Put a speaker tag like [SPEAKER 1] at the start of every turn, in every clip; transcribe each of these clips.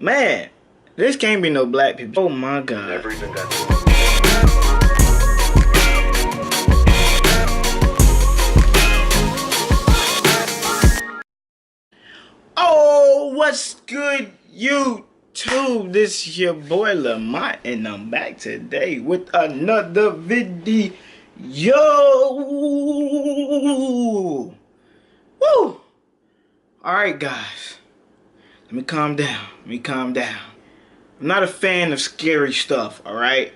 [SPEAKER 1] Man, this can't be no black people. Oh my god.
[SPEAKER 2] Never even got to.
[SPEAKER 1] Oh, what's good, YouTube? This is your boy Lamont, and I'm back today with another video. Woo! Alright, guys. Let me calm down. I'm not a fan of scary stuff, alright?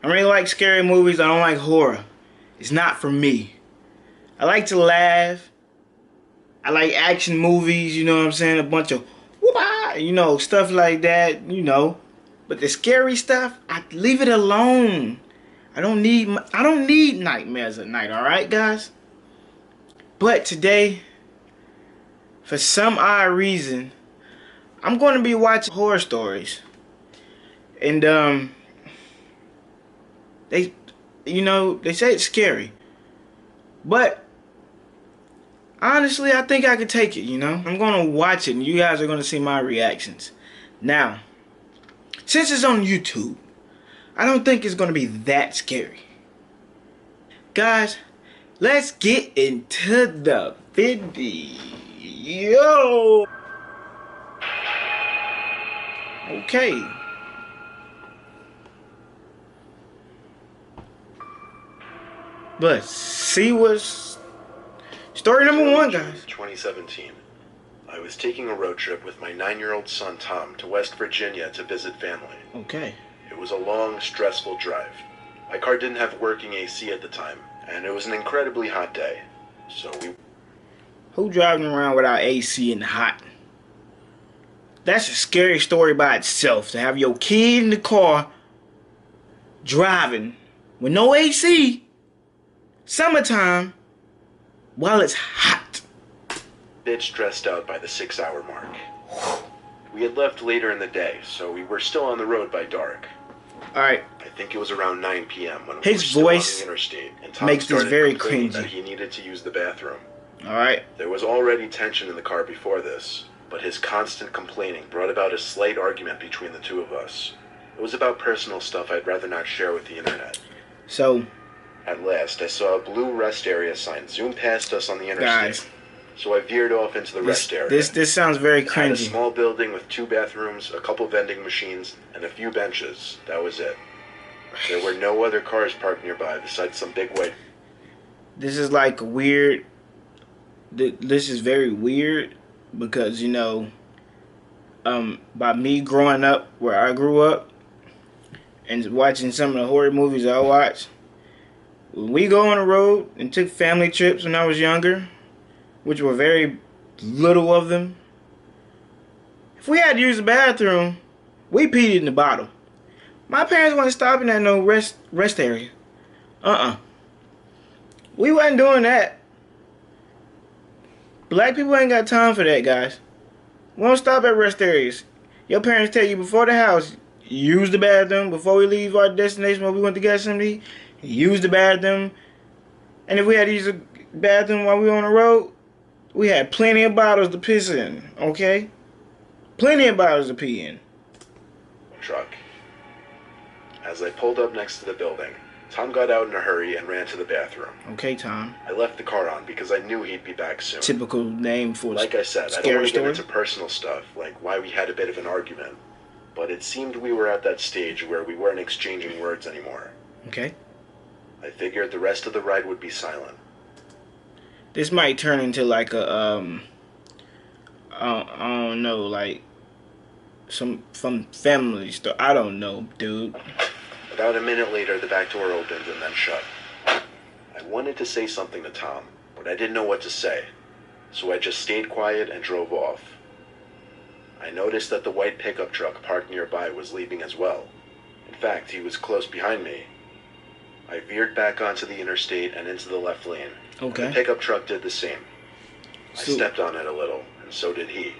[SPEAKER 1] I really like scary movies. I don't like horror. It's not for me. I like to laugh. I like action movies, you know what I'm saying? A bunch of whoop-ah, you know, stuff like that, you know. But the scary stuff, I leave it alone. I don't need nightmares at night, alright, guys? But today, for some odd reason, I'm going to be watching horror stories. And they say it's scary. But honestly, I think I could take it, you know? I'm going to watch it and you guys are going to see my reactions. Now, since it's on YouTube, I don't think it's going to be that scary. Guys, let's get into the video. Okay. Let's see what's story number one, guys.
[SPEAKER 2] 2017. I was taking a road trip with my 9-year-old son Tom to West Virginia to visit family.
[SPEAKER 1] Okay.
[SPEAKER 2] It was a long, stressful drive. My car didn't have working AC at the time, and it was an incredibly hot day.
[SPEAKER 1] Who driving around without AC and hot? That's a scary story by itself, to have your kid in the car driving with no AC, summertime, while it's hot.
[SPEAKER 2] Bit stressed out by the 6-hour mark. We had left later in the day, so we were still on the road by dark.
[SPEAKER 1] Alright.
[SPEAKER 2] I think it was around 9 p.m. when we
[SPEAKER 1] his
[SPEAKER 2] were still
[SPEAKER 1] voice
[SPEAKER 2] on the interstate, and Tom
[SPEAKER 1] makes this
[SPEAKER 2] started
[SPEAKER 1] very
[SPEAKER 2] complaining
[SPEAKER 1] cringy.
[SPEAKER 2] that he needed to use the bathroom.
[SPEAKER 1] Alright.
[SPEAKER 2] There was already tension in the car before this, but his constant complaining brought about a slight argument between the two of us. It was about personal stuff I'd rather not share with the internet.
[SPEAKER 1] So,
[SPEAKER 2] at last, I saw a blue rest area sign zoom past us on the interstate.
[SPEAKER 1] guys,
[SPEAKER 2] so I veered off into the rest area.
[SPEAKER 1] This sounds very
[SPEAKER 2] It had a
[SPEAKER 1] cringy.
[SPEAKER 2] small building with 2 bathrooms, a couple vending machines, and a few benches. That was it. There were no other cars parked nearby besides some big white.
[SPEAKER 1] This is like weird. This is very weird because, you know, by me growing up where I grew up and watching some of the horror movies I watched, when we go on the road and took family trips when I was younger, which were very little of them, if we had to use the bathroom, we peed in the bottle. My parents wasn't stopping at no rest area. We wasn't doing that. Black people ain't got time for that, guys. We don't stop at rest areas. Your parents tell you before the house, use the bathroom. Before we leave our destination where we went to get something to eat, use the bathroom. And if we had to use the bathroom while we were on the road, we had plenty of bottles to piss in, okay? Plenty of bottles to pee in.
[SPEAKER 2] Truck. As I pulled up next to the building, Tom got out in a hurry and ran to the bathroom.
[SPEAKER 1] Okay, Tom.
[SPEAKER 2] I left the car on because I knew he'd be back soon.
[SPEAKER 1] Typical name for
[SPEAKER 2] like I said, I don't
[SPEAKER 1] scary
[SPEAKER 2] want to get
[SPEAKER 1] story.
[SPEAKER 2] into personal stuff, like why we had a bit of an argument. But it seemed we were at that stage where we weren't exchanging words anymore.
[SPEAKER 1] Okay.
[SPEAKER 2] I figured the rest of the ride would be silent.
[SPEAKER 1] This might turn into like a I don't know, like some family stuff. I don't know, dude.
[SPEAKER 2] About a minute later, the back door opened and then shut. I wanted to say something to Tom, but I didn't know what to say, so I just stayed quiet and drove off. I noticed that the white pickup truck parked nearby was leaving as well. In fact, he was close behind me. I veered back onto the interstate and into the left lane.
[SPEAKER 1] Okay.
[SPEAKER 2] The pickup truck did the same. I stepped on it a little, and so did he.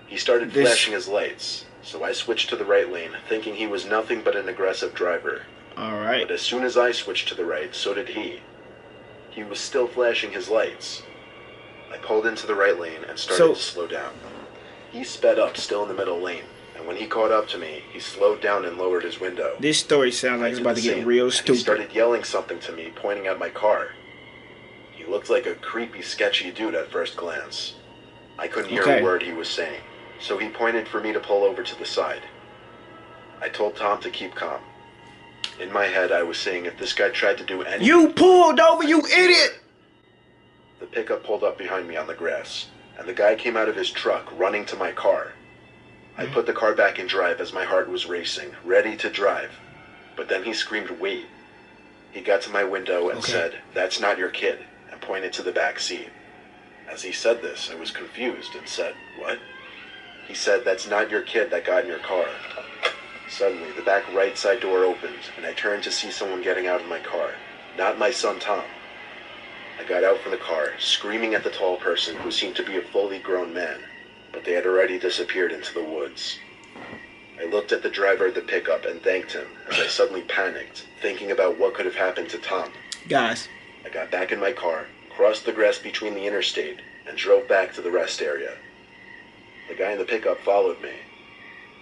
[SPEAKER 2] He started flashing his lights, so I switched to the right lane, thinking he was nothing but an aggressive driver.
[SPEAKER 1] Alright.
[SPEAKER 2] But as soon as I switched to the right, so did he. He was still flashing his lights. I pulled into the right lane and started to slow down. He sped up, still in the middle lane. And when he caught up to me, he slowed down and lowered his window.
[SPEAKER 1] This story sounds like it's about to get real stupid.
[SPEAKER 2] He started yelling something to me, pointing at my car. He looked like a creepy, sketchy dude at first glance. I couldn't hear a word he was saying, so he pointed for me to pull over to the side. I told Tom to keep calm. In my head, I was saying if this guy tried to do anything...
[SPEAKER 1] You pulled over, you idiot!
[SPEAKER 2] The pickup pulled up behind me on the grass, and the guy came out of his truck, running to my car. I put the car back in drive as my heart was racing, ready to drive. But then he screamed, "Wait." He got to my window and said, "That's not your kid," and pointed to the back seat. As he said this, I was confused and said, "What?" He said, "That's not your kid that got in your car." Suddenly, the back right side door opened, and I turned to see someone getting out of my car. Not my son, Tom. I got out from the car, screaming at the tall person who seemed to be a fully grown man, but they had already disappeared into the woods. I looked at the driver of the pickup and thanked him as I suddenly panicked, thinking about what could have happened to Tom.
[SPEAKER 1] Guys.
[SPEAKER 2] I got back in my car, crossed the grass between the interstate, and drove back to the rest area. The guy in the pickup followed me.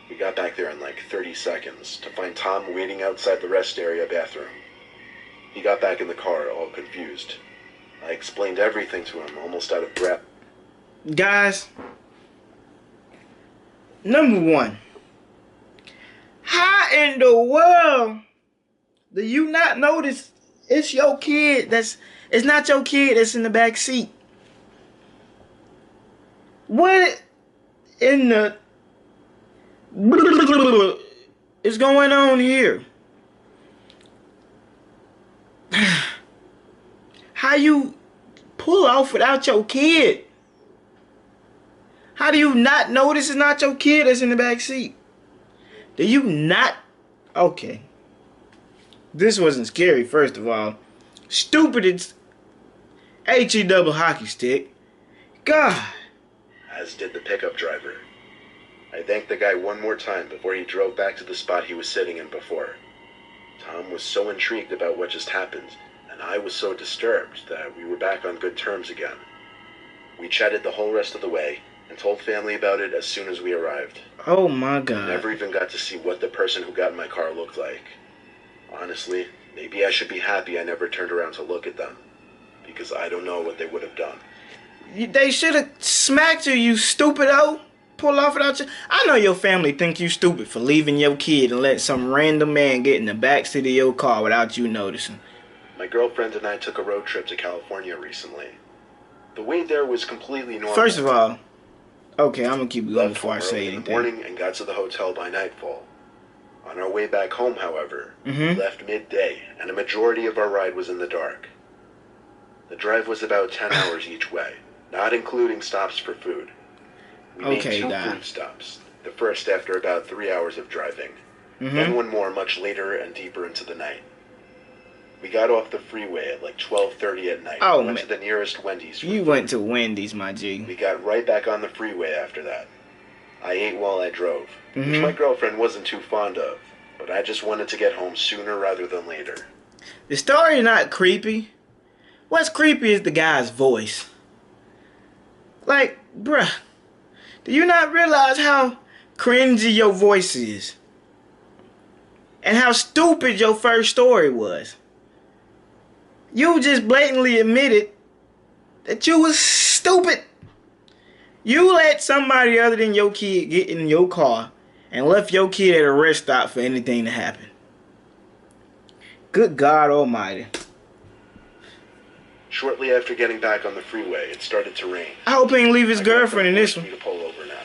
[SPEAKER 2] We got back there in like 30 seconds to find Tom waiting outside the rest area bathroom. He got back in the car, all confused. I explained everything to him, almost out of breath.
[SPEAKER 1] Guys, number one, how in the world do you not notice it's your kid it's not your kid that's in the back seat? What in the is going on here? How you pull off without your kid? How do you not notice it's not your kid that's in the back seat? Do you not? Okay. This wasn't scary, first of all. Stupid, it's HE double hockey stick. God.
[SPEAKER 2] As did the pickup driver. I thanked the guy one more time before he drove back to the spot he was sitting in before. Tom was so intrigued about what just happened, and I was so disturbed that we were back on good terms again. We chatted the whole rest of the way, and told family about it as soon as we arrived.
[SPEAKER 1] Oh my God.
[SPEAKER 2] I never even got to see what the person who got in my car looked like. Honestly, maybe I should be happy I never turned around to look at them, because I don't know what they would have done.
[SPEAKER 1] They should have smacked you, you stupido. Pull off without you. I know your family think you stupid for leaving your kid and let some random man get in the backseat of your car without you noticing.
[SPEAKER 2] My girlfriend and I took a road trip to California recently. The way there was completely normal.
[SPEAKER 1] First of all, okay, I'm gonna keep going before I say anything.
[SPEAKER 2] In the morning and got to the hotel by nightfall. On our way back home, however, we left midday, and a majority of our ride was in the dark. The drive was about 10 hours each way, not including stops for food. We made two food stops. The first after about 3 hours of driving, then one more much later and deeper into the night. We got off the freeway at like 12:30 at night.
[SPEAKER 1] Oh,
[SPEAKER 2] and went to the nearest Wendy's.
[SPEAKER 1] You went to Wendy's, my G.
[SPEAKER 2] We got right back on the freeway after that. I ate while I drove, which my girlfriend wasn't too fond of, but I just wanted to get home sooner rather than later.
[SPEAKER 1] The story is not creepy. What's creepy is the guy's voice. Like, bruh, do you not realize how cringy your voice is? And how stupid your first story was? You just blatantly admitted that you was stupid. You let somebody other than your kid get in your car and left your kid at a rest stop for anything to happen. Good God Almighty.
[SPEAKER 2] Shortly after getting back on the freeway, it started to rain.
[SPEAKER 1] I hope he didn't leave his girlfriend in this one.
[SPEAKER 2] Me to pull over now.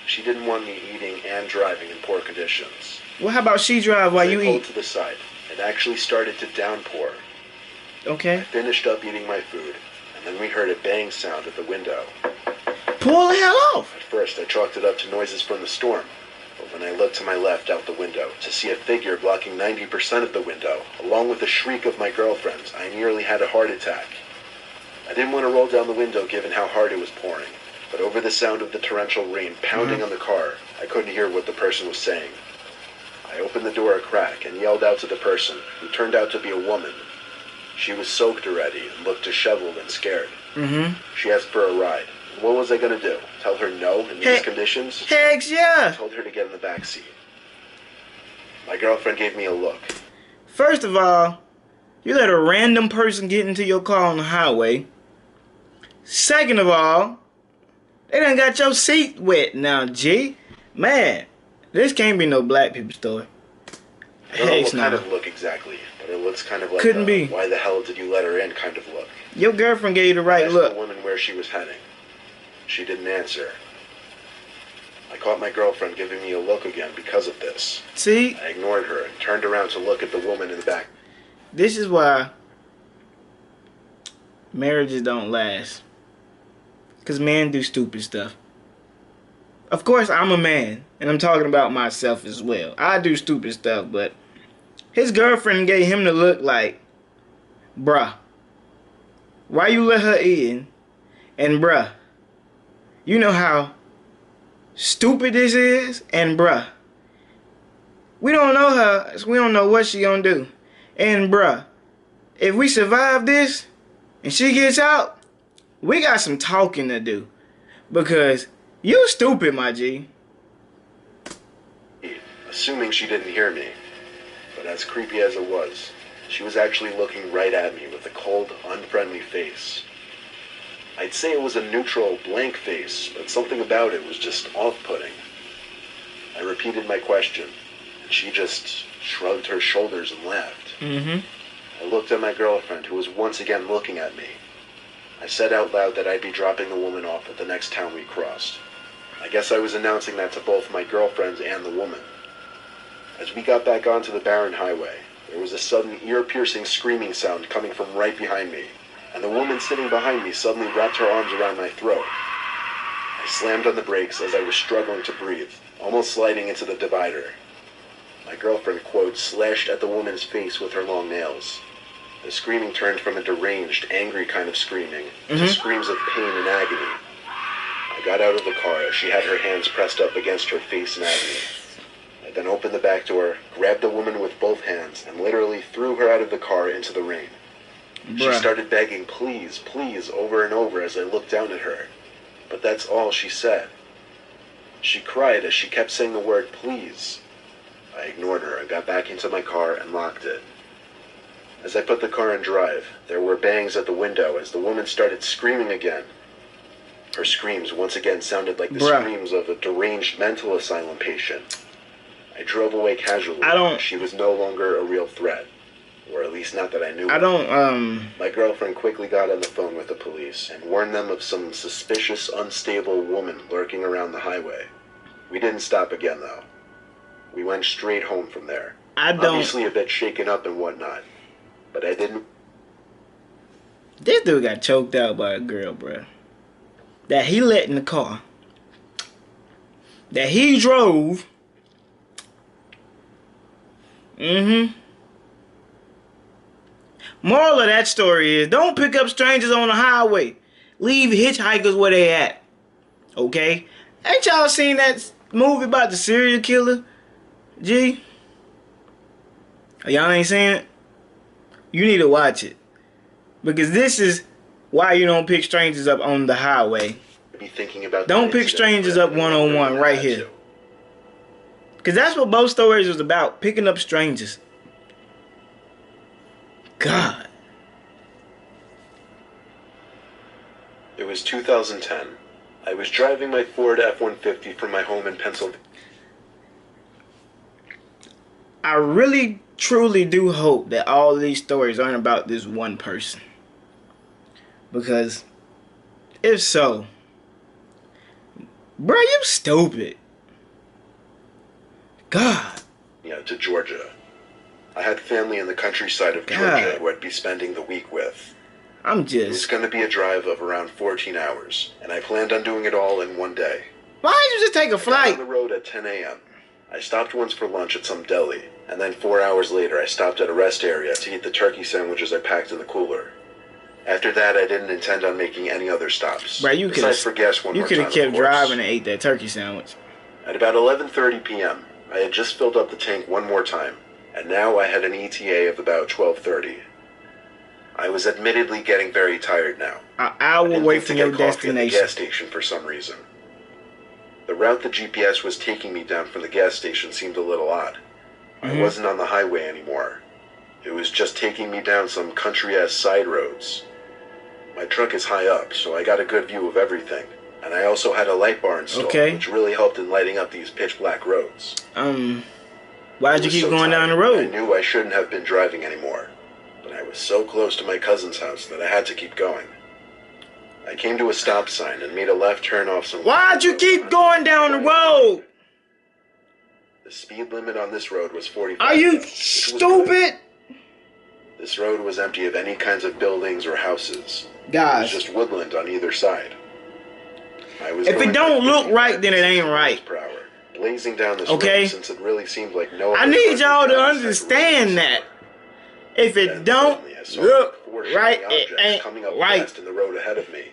[SPEAKER 2] She didn't want me eating and driving in poor conditions.
[SPEAKER 1] Well, how about she drive while you eat?
[SPEAKER 2] I pulled to the side. It actually started to downpour.
[SPEAKER 1] Okay.
[SPEAKER 2] I finished up eating my food, and then we heard a bang sound at the window.
[SPEAKER 1] Pull the hell off!
[SPEAKER 2] At first, I chalked it up to noises from the storm, but when I looked to my left out the window to see a figure blocking 90% of the window, along with the shriek of my girlfriend, I nearly had a heart attack. I didn't want to roll down the window given how hard it was pouring, but over the sound of the torrential rain pounding on the car, I couldn't hear what the person was saying. I opened the door a crack and yelled out to the person, who turned out to be a woman. She was soaked already and looked disheveled and scared. She asked for a ride, What was I gonna do? Tell her no in these conditions?
[SPEAKER 1] Heck
[SPEAKER 2] I
[SPEAKER 1] yeah!
[SPEAKER 2] told her to get in the back seat. My girlfriend gave me a look.
[SPEAKER 1] First of all, you let a random person get into your car on the highway. Second of all, they done got your seat wet now, G. Man, this can't be no black people story.
[SPEAKER 2] I don't know
[SPEAKER 1] Heck
[SPEAKER 2] what
[SPEAKER 1] no.
[SPEAKER 2] kind of look exactly, but it looks kind of like
[SPEAKER 1] Couldn't be.
[SPEAKER 2] why the hell did you let her in kind of look.
[SPEAKER 1] Your girlfriend gave you the
[SPEAKER 2] I
[SPEAKER 1] right
[SPEAKER 2] asked
[SPEAKER 1] look.
[SPEAKER 2] the woman where she was heading. She didn't answer. I caught my girlfriend giving me a look again because of this.
[SPEAKER 1] See,
[SPEAKER 2] I ignored her and turned around to look at the woman in the back.
[SPEAKER 1] this is why marriages don't last. Because men do stupid stuff. Of course, I'm a man, and I'm talking about myself as well. I do stupid stuff, but his girlfriend gave him the look like, bruh, why you let her in? And bruh, you know how stupid this is? And bruh, we don't know her, so we don't know what she gonna do. And bruh, if we survive this, and she gets out, we got some talking to do. Because you stupid, my G.
[SPEAKER 2] Assuming she didn't hear me. But as creepy as it was, she was actually looking right at me with a cold, unfriendly face. I'd say it was a neutral, blank face, but something about it was just off-putting. I repeated my question, and she just shrugged her shoulders and laughed. I looked at my girlfriend, who was once again looking at me. I said out loud that I'd be dropping the woman off at the next town we crossed. I guess I was announcing that to both my girlfriends and the woman. As we got back onto the barren highway, there was a sudden ear-piercing screaming sound coming from right behind me, and the woman sitting behind me suddenly wrapped her arms around my throat. I slammed on the brakes as I was struggling to breathe, almost sliding into the divider. My girlfriend, quote, slashed at the woman's face with her long nails. The screaming turned from a deranged, angry kind of screaming to screams of pain and agony. I got out of the car as she had her hands pressed up against her face in agony. I then opened the back door, grabbed the woman with both hands, and literally threw her out of the car into the rain. She started begging, please, please, over and over as I looked down at her. But that's all she said. She cried as she kept saying the word, please. I ignored her and got back into my car and locked it. As I put the car in drive, there were bangs at the window as the woman started screaming again. Her screams once again sounded like the screams of a deranged mental asylum patient. I drove away casually. She was no longer a real threat. Or at least not that I knew. My girlfriend quickly got on the phone with the police and warned them of some suspicious, unstable woman lurking around the highway. We didn't stop again, though. We went straight home from there. Obviously a bit shaken up and whatnot. But I didn't...
[SPEAKER 1] This dude got choked out by a girl, bruh. That he let in the car. That he drove. Moral of that story is, don't pick up strangers on the highway. Leave hitchhikers where they at. Okay? Ain't y'all seen that movie about the serial killer? G? Y'all ain't seen it? You need to watch it. Because this is why you don't pick strangers up on the highway.
[SPEAKER 2] Be thinking about
[SPEAKER 1] don't pick strangers up one-on-one right here. Because that's what both stories was about. Picking up strangers. God.
[SPEAKER 2] It was 2010. I was driving my Ford F-150 from my home in Pennsylvania.
[SPEAKER 1] I really, truly do hope that all these stories aren't about this one person. Because, if so, bro, you stupid. God.
[SPEAKER 2] Yeah, to Georgia. I had family in the countryside of Georgia who I'd be spending the week with. It was going to be a drive of around 14 hours, and I planned on doing it all in one day.
[SPEAKER 1] Why didn't you just take a flight?
[SPEAKER 2] I got on the road at 10 a.m. I stopped once for lunch at some deli, and then 4 hours later I stopped at a rest area to eat the turkey sandwiches I packed in the cooler. After that, I didn't intend on making any other stops.
[SPEAKER 1] Bro, you could have kept driving and ate that turkey sandwich.
[SPEAKER 2] At about 11:30 p.m., I had just filled up the tank one more time, and now I had an ETA of about 12:30. I was admittedly getting very tired now.
[SPEAKER 1] An hour
[SPEAKER 2] I didn't
[SPEAKER 1] away
[SPEAKER 2] think to
[SPEAKER 1] from
[SPEAKER 2] get
[SPEAKER 1] your
[SPEAKER 2] coffee at the
[SPEAKER 1] destination.
[SPEAKER 2] gas station for some reason. The route the GPS was taking me down from the gas station seemed a little odd. I wasn't on the highway anymore. It was just taking me down some country-ass side roads. My truck is high up, so I got a good view of everything. And I also had a light bar installed, which really helped in lighting up these pitch-black roads.
[SPEAKER 1] Why'd you keep going down the road?
[SPEAKER 2] I knew I shouldn't have been driving anymore, but I was so close to my cousin's house that I had to keep going. I came to a stop sign and made a left turn off some...
[SPEAKER 1] Why'd you keep going down the road?
[SPEAKER 2] The speed limit on this road was 45.
[SPEAKER 1] Are you stupid?
[SPEAKER 2] This road was empty of any kinds of buildings or houses.
[SPEAKER 1] Guys,
[SPEAKER 2] it was just woodland on either side.
[SPEAKER 1] If it don't look right, then it ain't right.
[SPEAKER 2] Per hour, blazing down this road, since it really seemed like no...
[SPEAKER 1] I need y'all to understand that. If it don't look right, it ain't
[SPEAKER 2] coming up
[SPEAKER 1] right.
[SPEAKER 2] Fast in the road ahead of me.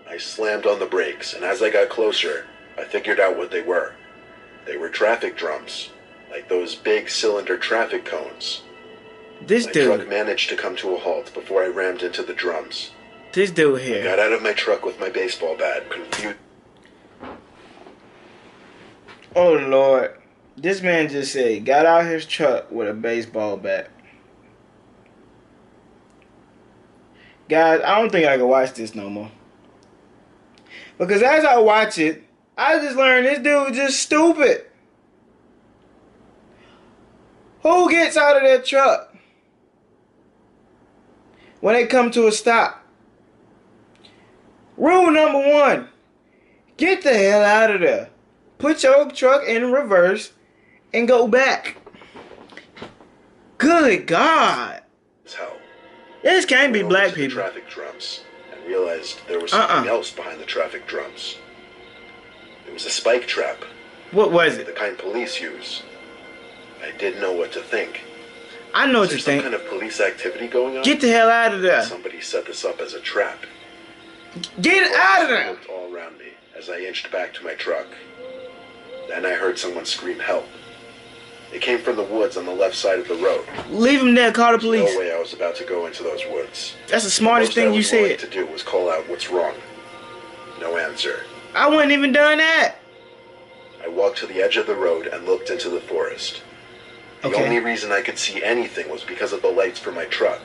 [SPEAKER 2] I slammed on the brakes, and as I got closer, I figured out what they were. They were traffic drums, like those big cylinder traffic cones. My truck managed to come to a halt before I rammed into the drums.
[SPEAKER 1] This dude here.
[SPEAKER 2] I got out of my truck with my baseball bat, confused.
[SPEAKER 1] Oh Lord. This man just said he got out his truck with a baseball bat. Guys, I don't think I can watch this no more. Because as I watch it, I just learned this dude is just stupid. Who gets out of their truck when they come to a stop? Rule number 1, get the hell out of there. Put your truck in reverse and go back. Good God.
[SPEAKER 2] Hell.
[SPEAKER 1] This can't be black people.
[SPEAKER 2] Traffic drums and realized there was something else behind the traffic drums. It was a spike trap.
[SPEAKER 1] What was it?
[SPEAKER 2] The kind police use. I didn't know what to think.
[SPEAKER 1] I know what you think.
[SPEAKER 2] Some kind of police activity going on?
[SPEAKER 1] Get the hell out of there.
[SPEAKER 2] Somebody set this up as a trap.
[SPEAKER 1] Get out of there!
[SPEAKER 2] Looked all around me as I inched back to my truck. Then I heard someone scream help. It came from the woods on the left side of the road.
[SPEAKER 1] Leave him there, call the police.
[SPEAKER 2] No way I was about to go into those woods.
[SPEAKER 1] That's the smartest thing you said.
[SPEAKER 2] To do was call out what's wrong. No answer.
[SPEAKER 1] I wouldn't even done that.
[SPEAKER 2] I walked to the edge of the road and looked into the forest. The only reason I could see anything was because of the lights from my truck.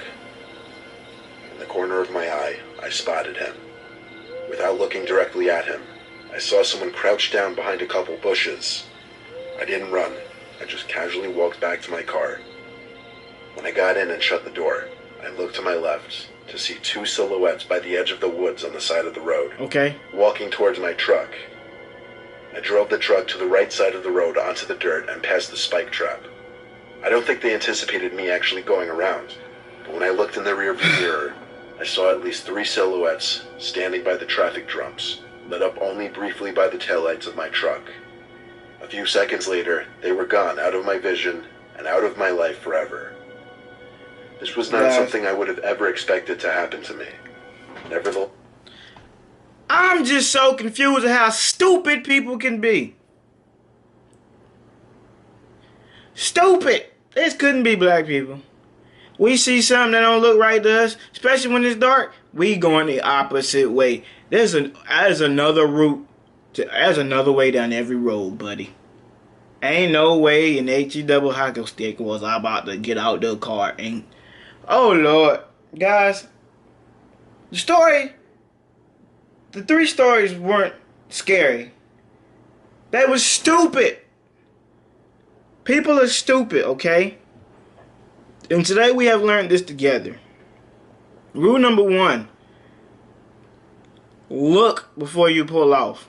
[SPEAKER 2] In the corner of my eye, I spotted him. Without looking directly at him, I saw someone crouched down behind a couple bushes. I didn't run. I just casually walked back to my car. When I got in and shut the door, I looked to my left to see 2 silhouettes by the edge of the woods on the side of the road. Walking towards my truck. I drove the truck to the right side of the road onto the dirt and past the spike trap. I don't think they anticipated me actually going around, but when I looked in the rearview mirror, I saw at least 3 silhouettes standing by the traffic drums, lit up only briefly by the taillights of my truck. A few seconds later, they were gone out of my vision and out of my life forever. This was not something I would have ever expected to happen to me. Nevertheless,
[SPEAKER 1] I'm just so confused at how stupid people can be. Stupid! This couldn't be black people. We see something that don't look right to us, especially when it's dark, we going the opposite way. There's another route. There's another way down every road, buddy. Ain't no way an HE double hockey stick was about to get out the car and... Oh, Lord. Guys, the 3 stories weren't scary. They were stupid. People are stupid, okay? And today we have learned this together. Rule number 1. Look before you pull off.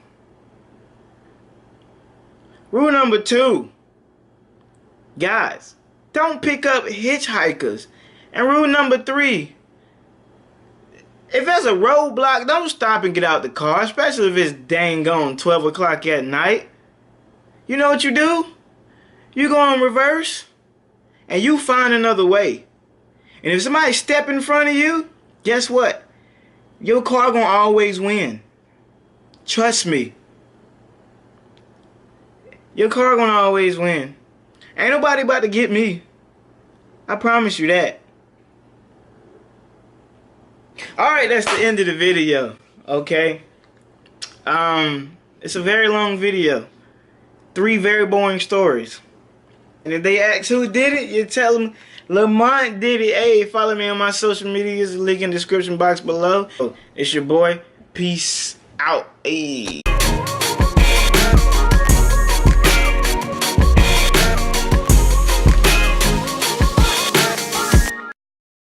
[SPEAKER 1] Rule number 2. Guys, don't pick up hitchhikers. And rule number 3. If there's a roadblock, don't stop and get out the car, especially if it's dang on 12 o'clock at night. You know what you do? You go in reverse and you find another way. And if somebody step in front of you, guess what? Your car gonna always win. Trust me. Your car gonna always win. Ain't nobody about to get me. I promise you that. Alright, that's the end of the video. Okay. It's a very long video. 3 very boring stories. And if they ask who did it, you tell them Lamont did it. Hey, follow me on my social medias. Link in the description box below. It's your boy. Peace out. Hey.